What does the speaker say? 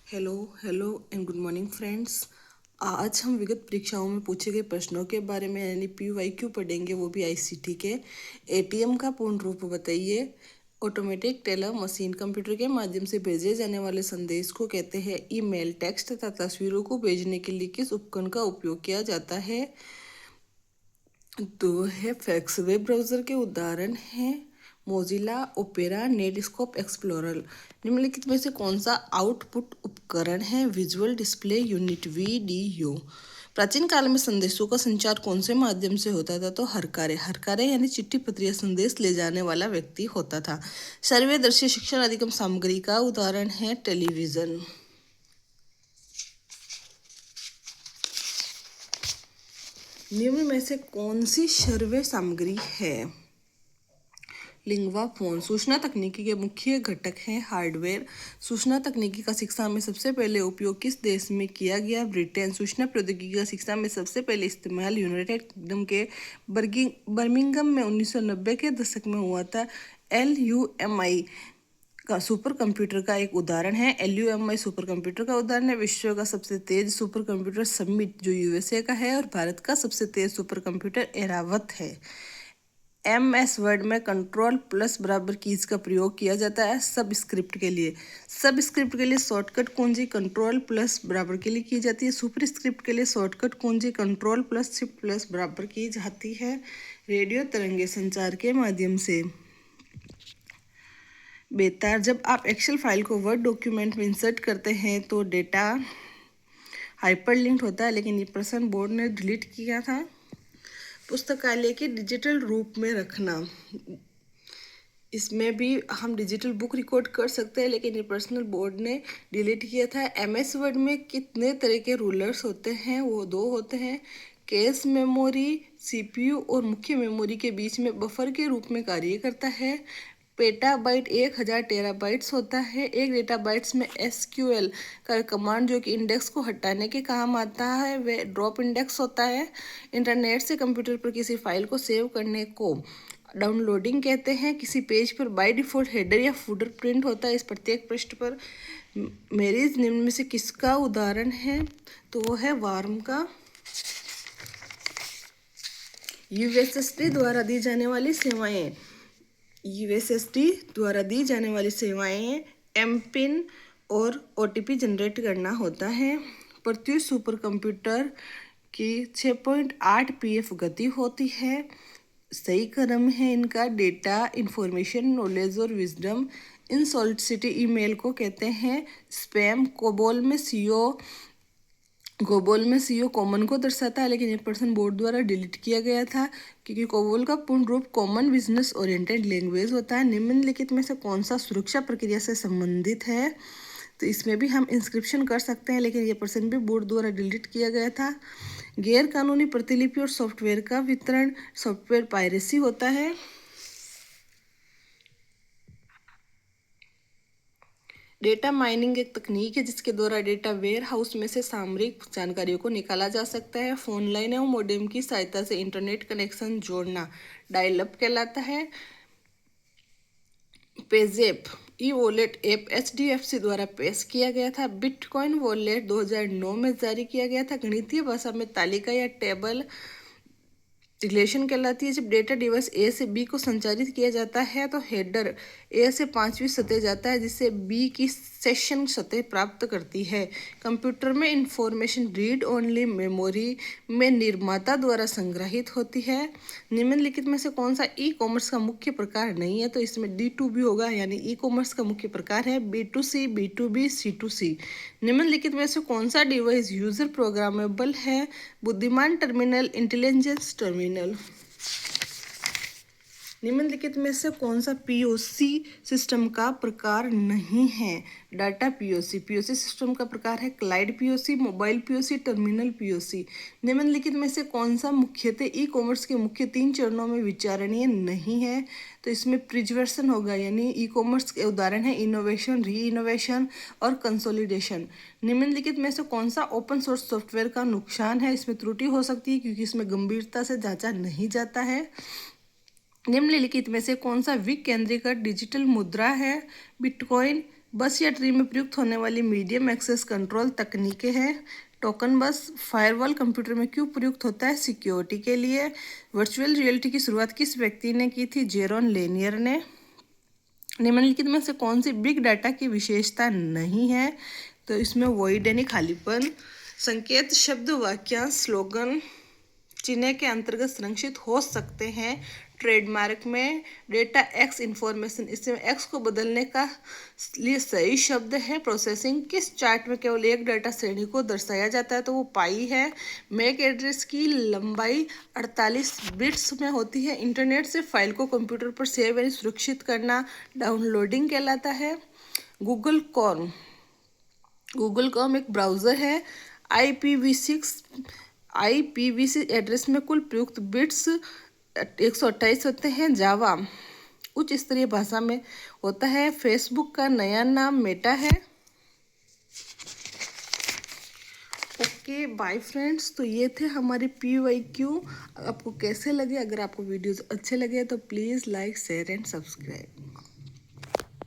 Hello hello and good morning friends. आज हम विगत परीक्षाओं में पूछे गए प्रश्नों के बारे में यानी PYQ पढ़ेंगे, वो भी आईसीटी के। एटीएम का पूर्ण रूप बताइए। ऑटोमेटिक टेलर मशीन कंप्यूटर के माध्यम से भेजे जाने वाले संदेश को कहते हैं ईमेल। टेक्स्ट तथा तस्वीरों को भेजने के लिए किस उपकरण का उपयोग किया जाता है? तो है फैक्स। वेब ब्राउज़र के उदाहरण हैं मोजिला, ओपेरा, नेटस्कोप, एक्सप्लोरर। निम्नलिखित में से कौन सा आउटपुट उपकरण है? Visual display unit VDU। प्राचीन काल में संदेशों का संचार कौन से माध्यम से होता था? तो हरकारे। हरकारे यानी चिट्ठी पत्र या संदेश ले जाने वाला व्यक्ति होता था। सर्वे दृश्य शिक्षण अधिगम सामग्री का उदाहरण है टेलीविजन। निम्न में से कौन सी सर्वे सामग्री है? Lingua phone. सूचना तकनीकी के मुख्य घटक हैं हार्डवेयर। सूचना तकनीकी का शिक्षा में सबसे पहले उपयोग किस देश में किया गया? ब्रिटेन। सूचना प्रौद्योगिकी का शिक्षा में सबसे पहले इस्तेमाल यूनाइटेड किंगडम के बर्मिंघम में 1990 के दशक में हुआ था। LUMI का सुपर कंप्यूटर का एक उदाहरण है। LUMI सुपर कंप्यूटर का उदाहरण है। विश्व का सबसे तेज सुपर कंप्यूटर समिट जो USA का है, और भारत का सबसे तेज सुपर कंप्यूटर एरावत है। MS वर्ड में कंट्रोल प्लस बराबर कीज का प्रयोग किया जाता है सब स्क्रिप्ट के लिए। सब स्क्रिप्ट के लिए शॉर्टकट कुंजी कंट्रोल प्लस बराबर के लिए की जाती है। सुपर स्क्रिप्ट के लिए शॉर्टकट कुंजी कंट्रोल प्लस शिफ्ट प्लस बराबर की जाती है। रेडियो तरंगे संचार के माध्यम से बेतार। जब आप एक्सेल फाइल को वर्ड डॉक्यूमेंट में इंसर्ट करते हैं तो डेटा हाइपरलिंक्ड होता है, लेकिन ये प्रश्न बोर्ड ने डिलीट किया था। पुस्तकालय के डिजिटल रूप में रखना, इसमें भी हम डिजिटल बुक रिकॉर्ड कर सकते हैं, लेकिन ये पर्सनल बोर्ड ने डिलीट किया था। MS वर्ड में कितने तरह के रूलर्स होते हैं? वो 2 होते हैं। कैश मेमोरी CPU और मुख्य मेमोरी के बीच में बफर के रूप में कार्य करता है। पेटाबाइट 1000 टेराबाइट्स होता है। एक डेटाबाइट्स में SQL का कमांड जो कि इंडेक्स को हटाने के काम आता है वह ड्रॉप इंडेक्स होता है। इंटरनेट से कंप्यूटर पर किसी फाइल को सेव करने को डाउनलोडिंग कहते हैं। किसी पेज पर बाय डिफॉल्ट हेडर या फुटर प्रिंट होता है इस प्रत्येक पृष्ठ पर। मेरीज निम्न में से किसका उदाहरण है? तो वो है वार्म का। USSD द्वारा दी जाने वाली सेवाएं। USSD द्वारा दी जाने वाली सेवाएं MPIN और OTP जनरेट करना होता है। प्रत्युष सुपर कंप्यूटर की 6.8 PF गति होती है। सही क्रम है इनका डेटा, इंफॉर्मेशन, नॉलेज और विजडम। इनसॉलिसिटी ईमेल को कहते हैं स्पैम। गोबोल में CO कॉमन को दर्शाता है, लेकिन ये पर्सन बोर्ड द्वारा डिलीट किया गया था क्योंकि कोबोल का पूर्ण रूप कॉमन बिजनेस ओरिएंटेड लैंग्वेज होता है। निम्नलिखित में से कौन सा सुरक्षा प्रक्रिया से संबंधित है? तो इसमें भी हम इंस्क्रिप्शन कर सकते हैं, लेकिन ये पर्सन भी बोर्ड द्वारा डिलीट किया गया था। गैर कानूनी प्रतिलिपि और सॉफ्टवेयर का वितरण, सॉफ्टवेयर पायरेसी होता है। डेटा माइनिंग एक तकनीक है जिसके द्वारा डेटा वेयर हाउस में से सामरिक जानकारियों को निकाला जा सकता है। फोन लाइन एवं मोडेम की सहायता से इंटरनेट कनेक्शन जोड़ना डायल अप कहलाता है। पेजैप ई वॉलेट ऐप HDFC द्वारा पेश किया गया था। बिटकॉइन वॉलेट 2009 में जारी किया गया था। गणितीय भाषा में तालिका या टेबल रिलेशन कहलाती है। जब डेटा डिवाइस A से B को संचारित किया जाता है तो हेडर A से 5वीं सतह जाता है, जिससे B की सेशन सतह प्राप्त करती है। कंप्यूटर में इंफॉर्मेशन रीड ओनली मेमोरी में निर्माता द्वारा संग्रहित होती है। निम्नलिखित में से कौन सा ई-कॉमर्स का मुख्य प्रकार नहीं है? तो इसमें D2B होगा, यानी ई-कॉमर्स का मुख्य प्रकार है B2C, B2B, C2C। निम्नलिखित में से कौन सा डिवाइस यूजर प्रोग्रामेबल है? बुद्धिमान टर्मिनल, इंटेलिजेंस टर्मिनल। निम्नलिखित में से कौन सा POC सिस्टम का प्रकार नहीं है? डाटा POC सिस्टम का प्रकार है cloud POC, mobile POC, terminal POC। निम्नलिखित में से कौन सा मुख्यतः ई-कॉमर्स के मुख्य 3 चरणों में विचारणीय नहीं है? तो इसमें प्रिजर्वेशन होगा, यानी ई-कॉमर्स के उदाहरण है इनोवेशन, री इनोवेशन और कंसोलिडेशन। निम्नलिखित में से कौन सा ओपन सोर्स सॉफ्टवेयर का नुकसान है? इसमें त्रुटि हो सकती है क्योंकि इसमें गंभीरता से जांचा नहीं जाता है। निम्नलिखित में से कौन सा विकेंद्रीकृत डिजिटल मुद्रा है? बिटकॉइन, बस या ट्री में प्रयुक्त होने वाली मीडियम एक्सेस कंट्रोल तकनीकें हैं। टोकन बस फायरवॉल कंप्यूटर में क्यों प्रयुक्त होता है? सिक्योरिटी के लिए। वर्चुअल रियलिटी की शुरुआत किस व्यक्ति ने की थी? जेरोन लेनियर ने। निम्नलिखित में से कौन सी बिग डाटा की विशेषता नहीं है? तो इसमें वॉइड यानी खालीपन। संकेत शब्द, वाक्यांश, स्लोगन चिन्ह के अंतर्गत संरक्षित हो सकते हैं। ट्रेडमार्क में डेटा एक्स इंफॉर्मेशन, इसमें एक्स को बदलने का लिए सही शब्द है। प्रोसेसिंग, किस चार्ट में केवल एक डाटा श्रेणी को दर्शाया जाता है? तो वो पाई है। मैक एड्रेस की लंबाई 48 बिट्स में होती है। इंटरनेट से फाइल को कंप्यूटर पर सेव यानी सुरक्षित करना डाउनलोडिंग कहलाता है। गूगल कॉम एक ब्राउज़र है। IPv6 एड्रेस में कुल प्रयुक्त बिट्स 128 होते हैं। जावा उच्च स्तरीय भाषा में होता है। फेसबुक का नया नाम मेटा है। ओके बाय फ्रेंड्स, तो ये थे हमारे PYQ। आपको कैसे लगे? अगर आपको वीडियोस अच्छे लगे तो please like, share and subscribe.